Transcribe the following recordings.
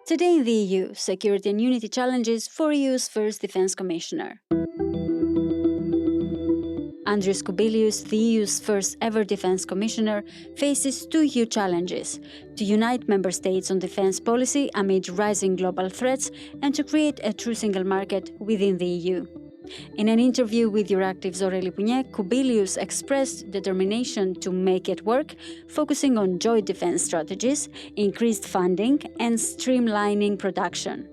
Today in the EU, security and unity challenges for EU's first Defence Commissioner. Andris Kubilius, the EU's first ever Defence Commissioner, faces two huge challenges: to unite member states on defence policy amid rising global threats and to create a true single market within the EU. In an interview with Euractiv's Aurélie Pugnet, Kubilius expressed determination to make it work, focusing on joint defence strategies, increased funding, and streamlining production.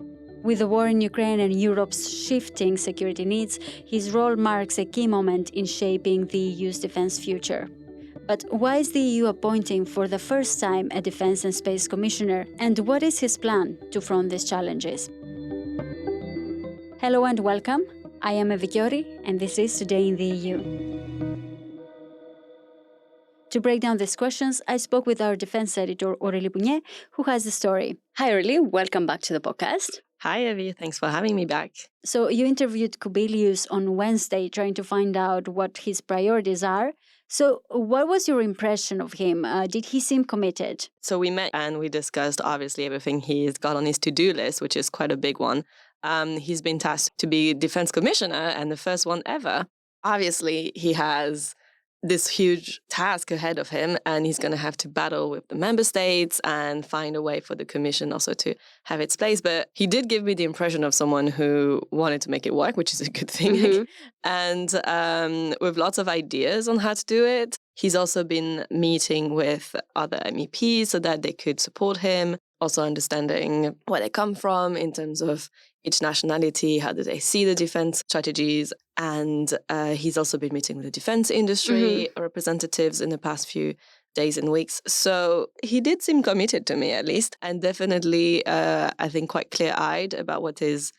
With the war in Ukraine and Europe's shifting security needs, his role marks a key moment in shaping the EU's defence future. But why is the EU appointing for the first time a Defence and Space Commissioner, and what is his plan to front these challenges? Hello and welcome. I am Evi Kiorri, and this is Today in the EU. To break down these questions, I spoke with our defense editor, Aurélie Pugnet, who has the story. Hi, Aurélie. Welcome back to the podcast. Hi, Evi. Thanks for having me back. So you interviewed Kubilius on Wednesday, trying to find out what his priorities are. So what was your impression of him? Did he seem committed? So we met and we discussed, obviously, everything he's got on his to-do list, which is quite a big one. He's been tasked to be defense commissioner and the first one ever. Obviously, he has this huge task ahead of him, and he's going to have to battle with the member states and find a way for the commission also to have its place. But he did give me the impression of someone who wanted to make it work, which is a good thing. Mm-hmm. And with lots of ideas on how to do it. He's also been meeting with other MEPs so that they could support him, also understanding where they come from in terms of each nationality, how do they see the defense strategies. And he's also been meeting with the defense industry representatives in the past few days and weeks. So he did seem committed to me, at least, and definitely, I think, quite clear-eyed about what is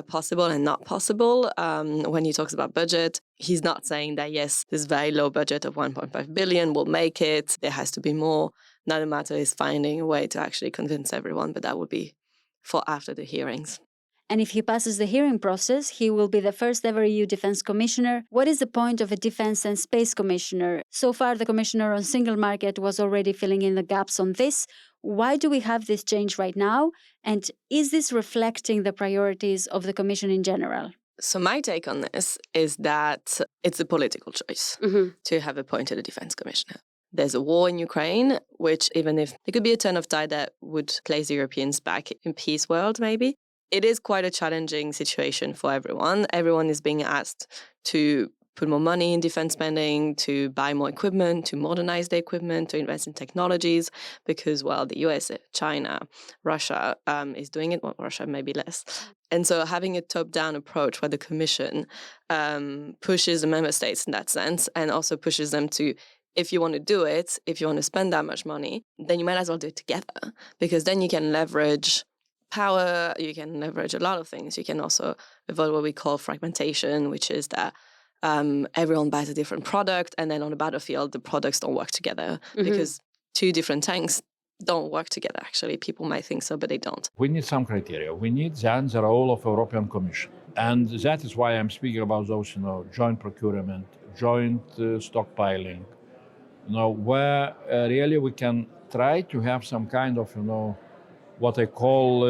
possible and not possible. When he talks about budget, he's not saying that, yes, this very low budget of 1.5 billion will make it. There has to be more. Now the matter is finding a way to actually convince everyone, but that would be for after the hearings. And if he passes the hearing process, he will be the first ever EU Defence Commissioner. What is the point of a Defence and Space Commissioner? So far, the Commissioner on Single Market was already filling in the gaps on this. Why do we have this change right now? And is this reflecting the priorities of the Commission in general? So my take on this is that it's a political choice to have appointed a Defence Commissioner. There's a war in Ukraine, which even if there could be a turn of tide that would place the Europeans back in peace world, maybe, it is quite a challenging situation for everyone. Everyone is being asked to put more money in defense spending, to buy more equipment, to modernize the equipment, to invest in technologies, because, well, the US, China, Russia is doing it. Well, Russia maybe less. And so having a top-down approach where the Commission pushes the member states in that sense and also pushes them to, if you want to do it, if you want to spend that much money, then you might as well do it together, because then you can leverage power, you can leverage a lot of things. You can also avoid what we call fragmentation, which is that everyone buys a different product, and then on the battlefield, the products don't work together because two different tanks don't work together, actually. People might think so, but they don't. We need some criteria. We need then the role of European Commission. And that is why I'm speaking about those, joint procurement, joint stockpiling, where really we can try to have some kind of, what I call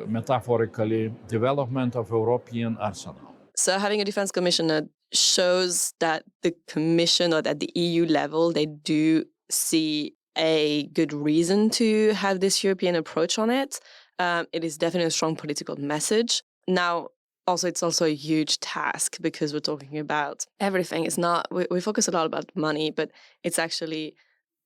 metaphorically development of European arsenal. So having a defense commissioner shows that the Commission or at the EU level, they do see a good reason to have this European approach on it. It is definitely a strong political message. Now, also, it's also a huge task because we're talking about everything. It's not, we focus a lot about money, but it's actually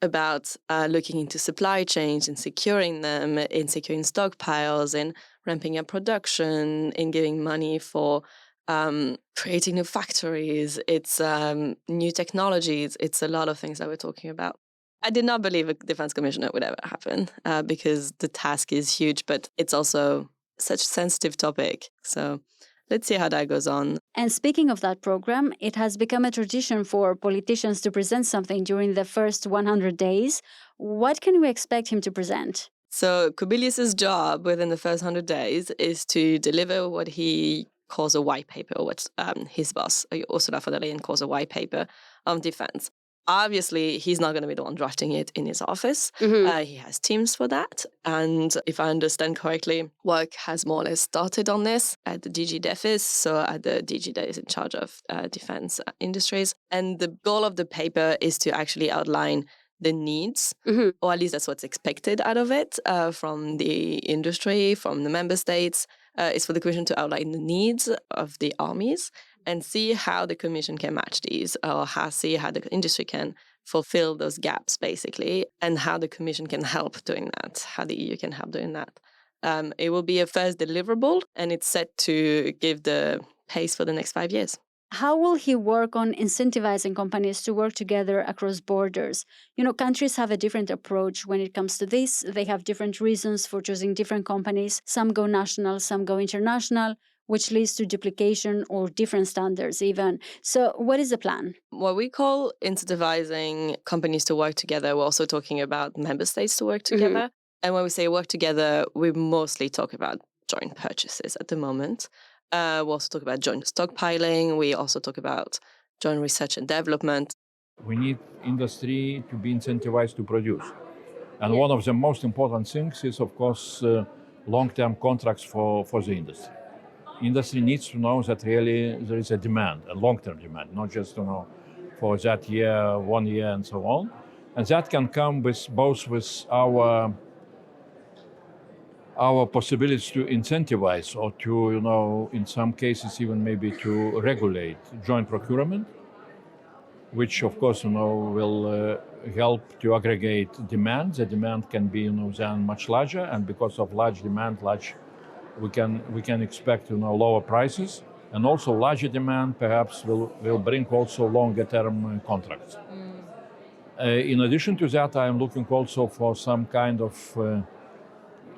about looking into supply chains and securing them, in securing stockpiles, in ramping up production, in giving money for creating new factories. It's new technologies. It's a lot of things that we're talking about. I did not believe a defense commissioner would ever happen because the task is huge, but it's also such a sensitive topic. So let's see how that goes on. And speaking of that program, it has become a tradition for politicians to present something during the first 100 days. What can we expect him to present? So Kubilius's job within the first 100 days is to deliver what he calls a white paper, or what his boss, Ursula von der Leyen, calls a white paper on defense. Obviously, he's not going to be the one drafting it in his office. He has teams for that. And if I understand correctly, work has more or less started on this at the DG DEFIS, so at the DG that is in charge of defense industries. And the goal of the paper is to actually outline the needs, or at least that's what's expected out of it from the industry, from the member states. It's for the Commission to outline the needs of the armies and see how the Commission can match these, or see how the industry can fulfill those gaps, basically, and how the Commission can help doing that, how the EU can help doing that. It will be a first deliverable, and it's set to give the pace for the next 5 years. How will he work on incentivizing companies to work together across borders? Countries have a different approach when it comes to this. They have different reasons for choosing different companies. Some go national, some go international, which leads to duplication or different standards even. So what is the plan? What we call incentivizing companies to work together, we're also talking about member states to work together. And when we say work together, we mostly talk about joint purchases at the moment. We also talk about joint stockpiling. We also talk about joint research and development. We need industry to be incentivized to produce. And one of the most important things is, of course, long-term contracts for the industry. Industry needs to know that really there is a demand, a long-term demand, not just for that year, 1 year, and so on. And that can come with both with our possibilities to incentivize or to, in some cases, even maybe to regulate joint procurement, which, of course, will help to aggregate demand. The demand can be, then much larger, and because of large demand, we can expect, lower prices, and also larger demand perhaps will bring also longer term contracts. In addition to that, I am looking also for some kind of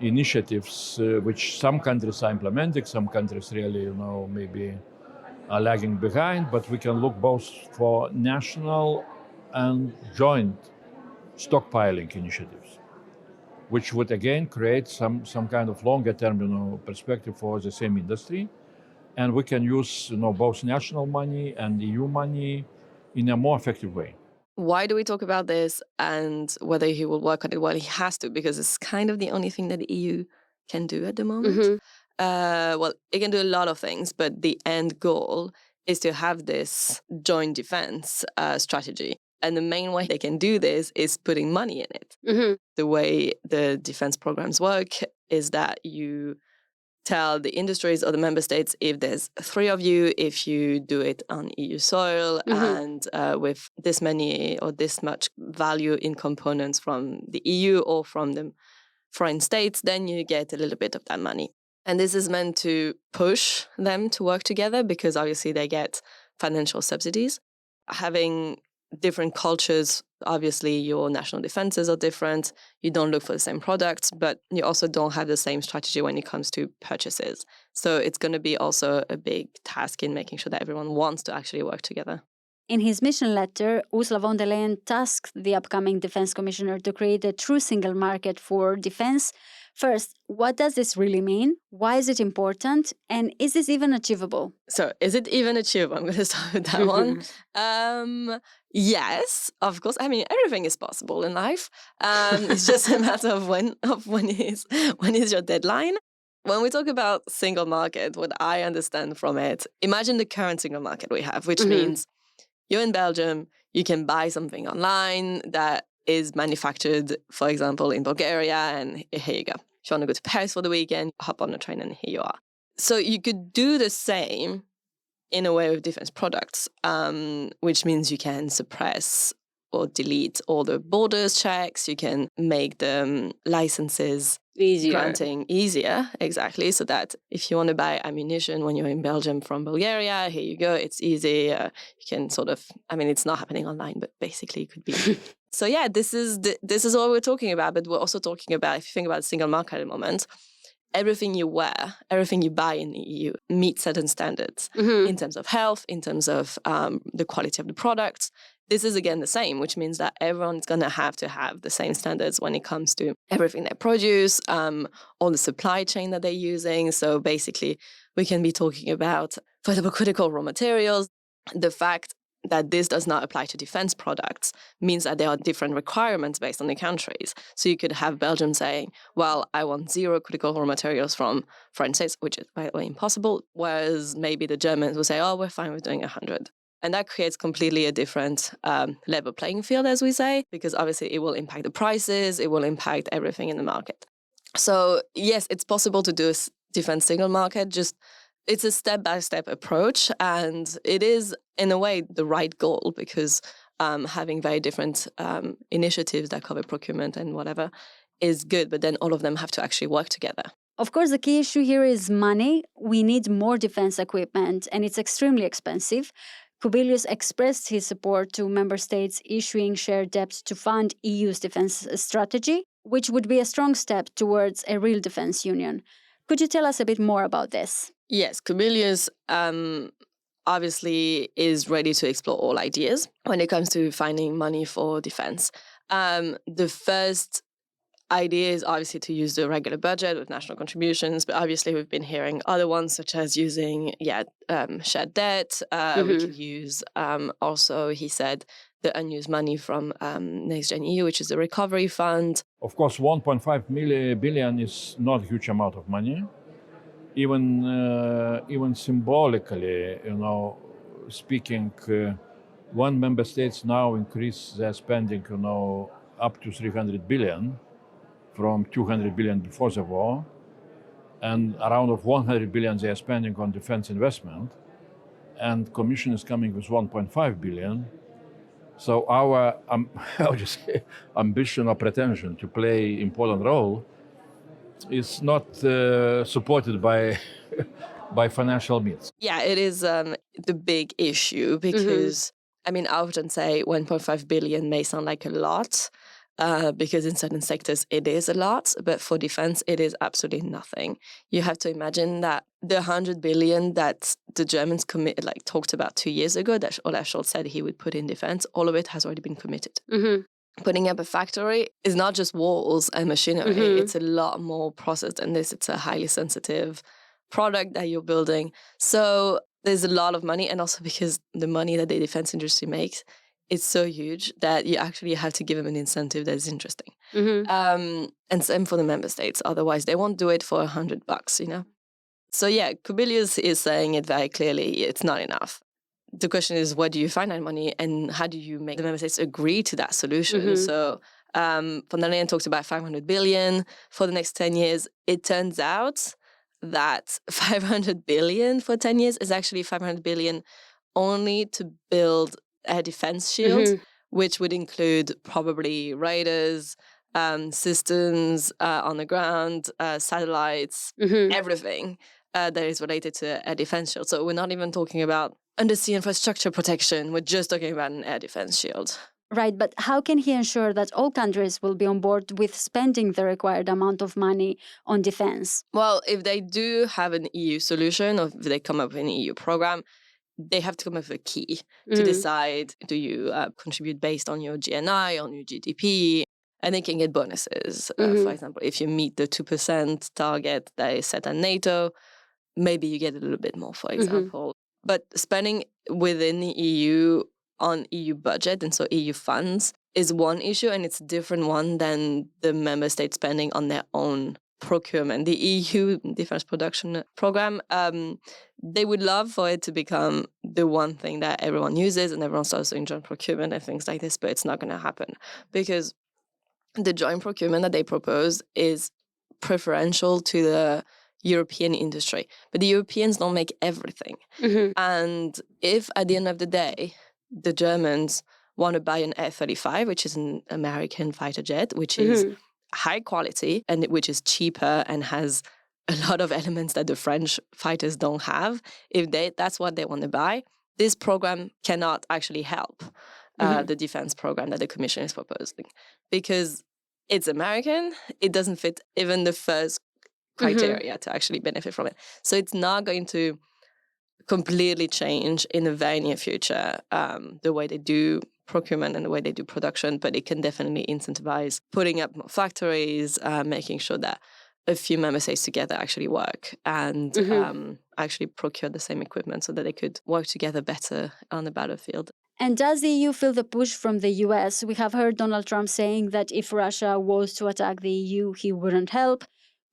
initiatives which some countries are implementing, some countries really, maybe are lagging behind, but we can look both for national and joint stockpiling initiatives, which would again create some kind of longer term, perspective for the same industry. And we can use, both national money and EU money in a more effective way. Why do we talk about this and whether he will work on it? Well, he has to, because it's kind of the only thing that the EU can do at the moment. Well, it can do a lot of things, but the end goal is to have this joint defense strategy. And the main way they can do this is putting money in it. The way the defense programs work is that you tell the industries or the member states, if there's 3 of you, if you do it on EU soil and with this many or this much value in components from the EU or from the foreign states, then you get a little bit of that money. And this is meant to push them to work together because obviously they get financial subsidies. Having different cultures, obviously your national defenses are different. You don't look for the same products, but you also don't have the same strategy when it comes to purchases. So it's going to be also a big task in making sure that everyone wants to actually work together. In his mission letter, Ursula von der Leyen tasked the upcoming defense commissioner to create a true single market for defense. First, what does this really mean? Why is it important? And is this even achievable? So, is it even achievable? I'm going to start with that one. Yes, of course. I mean, everything is possible in life. It's just a matter of when is your deadline. When we talk about single market, what I understand from it, imagine the current single market we have, which means you're in Belgium, you can buy something online that is manufactured, for example, in Bulgaria, and here you go. If you want to go to Paris for the weekend, hop on a train and here you are. So you could do the same in a way with defense products, which means you can suppress or delete all the borders checks. You can make the licenses granting easier, exactly, so that if you want to buy ammunition when you're in Belgium from Bulgaria, here you go, it's easy. You can sort of, I mean, it's not happening online, but basically it could be. So yeah, this is what we're talking about, but we're also talking about, if you think about the single market at the moment, everything you wear, everything you buy in the EU meets certain standards in terms of health, in terms of the quality of the products. This is, again, the same, which means that everyone's going to have the same standards when it comes to everything they produce, all the supply chain that they're using. So basically, we can be talking about, for example, critical raw materials, the fact that this does not apply to defense products means that there are different requirements based on the countries. So you could have Belgium saying, well, I want 0 critical raw materials from foreign states, which is, by the way, impossible, whereas maybe the Germans will say, oh, we're fine with doing 100. And that creates completely a different level playing field, as we say, because obviously it will impact the prices, it will impact everything in the market. So yes, it's possible to do a defense single market, just it's a step-by-step approach, and it is, in a way, the right goal, because having very different initiatives that cover procurement and whatever is good, but then all of them have to actually work together. Of course, the key issue here is money. We need more defense equipment, and it's extremely expensive. Kubilius expressed his support to member states issuing shared debt to fund EU's defense strategy, which would be a strong step towards a real defense union. Could you tell us a bit more about this? Yes, Kubilius obviously is ready to explore all ideas when it comes to finding money for defense. The first idea is obviously to use the regular budget with national contributions, but obviously we've been hearing other ones, such as using shared debt. We could use also, he said, the unused money from Next Gen EU, which is the recovery fund. Of course, 1.5 billion is not a huge amount of money. Even symbolically, speaking, one member states now increase their spending, up to 300 billion from 200 billion before the war, and around of 100 billion they are spending on defense investment, and Commission is coming with 1.5 billion. So our ambition or pretension to play important role is not supported by by financial means. Yeah, it is the big issue, because I often say 1.5 billion may sound like a lot, because in certain sectors it is a lot, but for defense it is absolutely nothing. You have to imagine that the 100 billion that the Germans talked about 2 years ago, that Olaf Scholz said he would put in defense, all of it has already been committed. Putting up a factory is not just walls and machinery. It's a lot more process than this. It's a highly sensitive product that you're building. So there's a lot of money, and also because the money that the defense industry makes is so huge that you actually have to give them an incentive that is interesting. And same for the member states. Otherwise, they won't do it for $100, So yeah, Kubilius is saying it very clearly. It's not enough. The question is, where do you find that money, and how do you make the member states agree to that solution? So von der Leyen talks about 500 billion for the next 10 years. It turns out that 500 billion for 10 years is actually 500 billion only to build a defense shield, which would include probably radars, systems on the ground, satellites, everything that is related to a defense shield. So we're not even talking about undersea infrastructure protection. We're just talking about an air defense shield. Right, but how can he ensure that all countries will be on board with spending the required amount of money on defense? Well, if they do have an EU solution, or if they come up with an EU program, they have to come up with a key to decide, do you contribute based on your GNI, on your GDP, and they can get bonuses. For example, if you meet the 2% target that is set at NATO, maybe you get a little bit more, for example. But spending within the EU on EU budget, and so EU funds, is one issue, and it's a different one than the member states spending on their own procurement. The EU Defense Production Program, they would love for it to become the one thing that everyone uses and everyone starts doing joint procurement and things like this, but it's not going to happen, because the joint procurement that they propose is preferential to the European industry. But the Europeans don't make everything. And if at the end of the day, the Germans want to buy an F-35, which is an American fighter jet, which is high quality and which is cheaper and has a lot of elements that the French fighters don't have, if that's what they want to buy, this program cannot actually help the defense program that the Commission is proposing, because it's American, it doesn't fit even the first criteria to actually benefit from it. So it's not going to completely change in the very near future the way they do procurement and the way they do production, but it can definitely incentivize putting up more factories, making sure that a few member states together actually work and actually procure the same equipment so that they could work together better on the battlefield. And does the EU feel the push from the US? We have heard Donald Trump saying that if Russia was to attack the EU, he wouldn't help.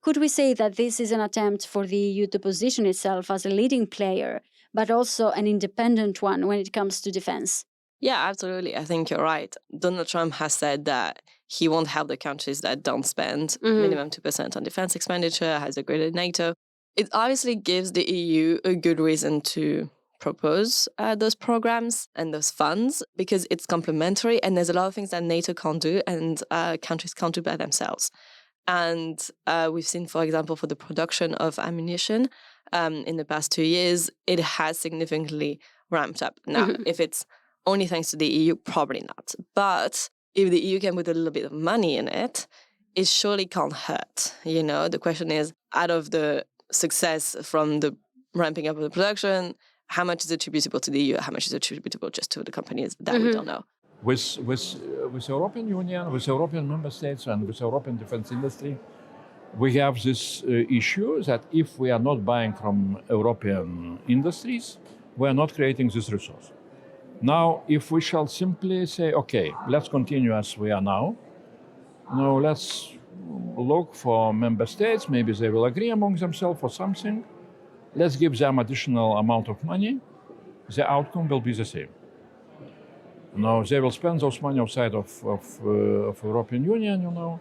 Could we say that this is an attempt for the EU to position itself as a leading player, but also an independent one when it comes to defense? Yeah, absolutely. I think you're right. Donald Trump has said that he won't help the countries that don't spend minimum 2% on defense expenditure, has agreed with NATO. It obviously gives the EU a good reason to propose those programs and those funds because it's complementary and there's a lot of things that NATO can't do and countries can't do by themselves. And we've seen, for example, for the production of ammunition in the past 2 years, it has significantly ramped up. Now, if it's only thanks to the EU, probably not. But if the EU can put a little bit of money in it, it surely can't hurt. You know, the question is, out of the success from the ramping up of the production, how much is attributable to the EU? How much is attributable just to the companies? That we don't know. With European Union, with European member states and with European defense industry, we have this issue that if we are not buying from European industries, we are not creating this resource. Now, if we shall simply say, okay, let's continue as we are now, let's look for member states, maybe they will agree among themselves for something, let's give them additional amount of money, the outcome will be the same. They will spend those money outside of European Union,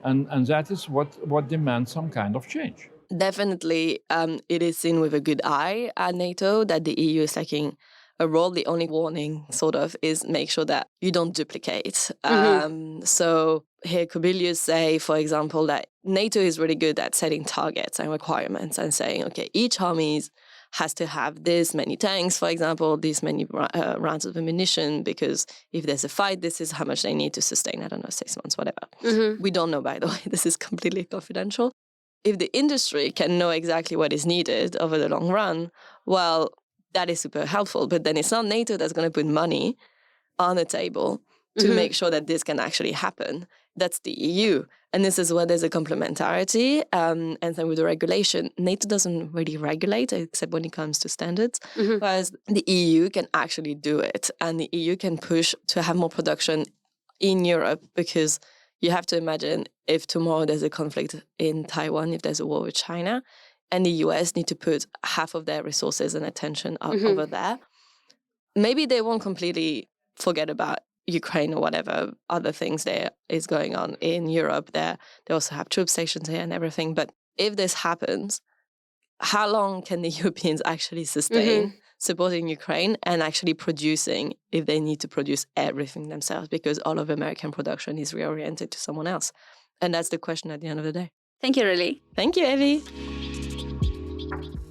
and that is what demands some kind of change. Definitely, it is seen with a good eye at NATO that the EU is taking a role. The only warning, sort of, is make sure that you don't duplicate. So here Kubilius say, for example, that NATO is really good at setting targets and requirements and saying, okay, each army has to have this many tanks, for example, this many rounds of ammunition, because if there's a fight, this is how much they need to sustain, 6 months, whatever. We don't know, by the way, this is completely confidential. If the industry can know exactly what is needed over the long run, well, that is super helpful. But then it's not NATO that's going to put money on the table to make sure that this can actually happen. That's the EU. And this is where there's a complementarity. And then with the regulation, NATO doesn't really regulate except when it comes to standards, whereas the EU can actually do it. And the EU can push to have more production in Europe, because you have to imagine if tomorrow there's a conflict in Taiwan, if there's a war with China, and the US need to put half of their resources and attention over there, maybe they won't completely forget about Ukraine or whatever other things there is going on in Europe. They also have troop stations here and everything. But if this happens, how long can the Europeans actually sustain supporting Ukraine and actually producing if they need to produce everything themselves, because all of American production is reoriented to someone else? And that's the question at the end of the day. Thank you, Aurélie. Thank you, Evi.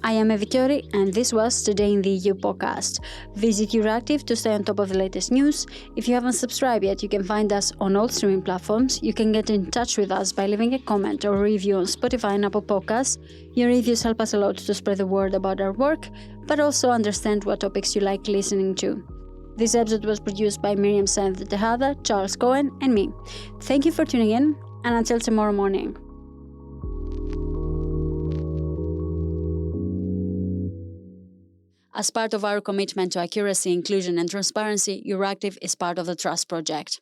I am Evi Kiorri, and this was Today in the EU podcast. Visit Euractiv to stay on top of the latest news. If you haven't subscribed yet, you can find us on all streaming platforms. You can get in touch with us by leaving a comment or review on Spotify and Apple Podcasts. Your reviews help us a lot to spread the word about our work, but also understand what topics you like listening to. This episode was produced by Miriam Sainz Tejada, Charles Cohen, and me. Thank you for tuning in, and until tomorrow morning. As part of our commitment to accuracy, inclusion, and transparency, Euractiv is part of the Trust Project.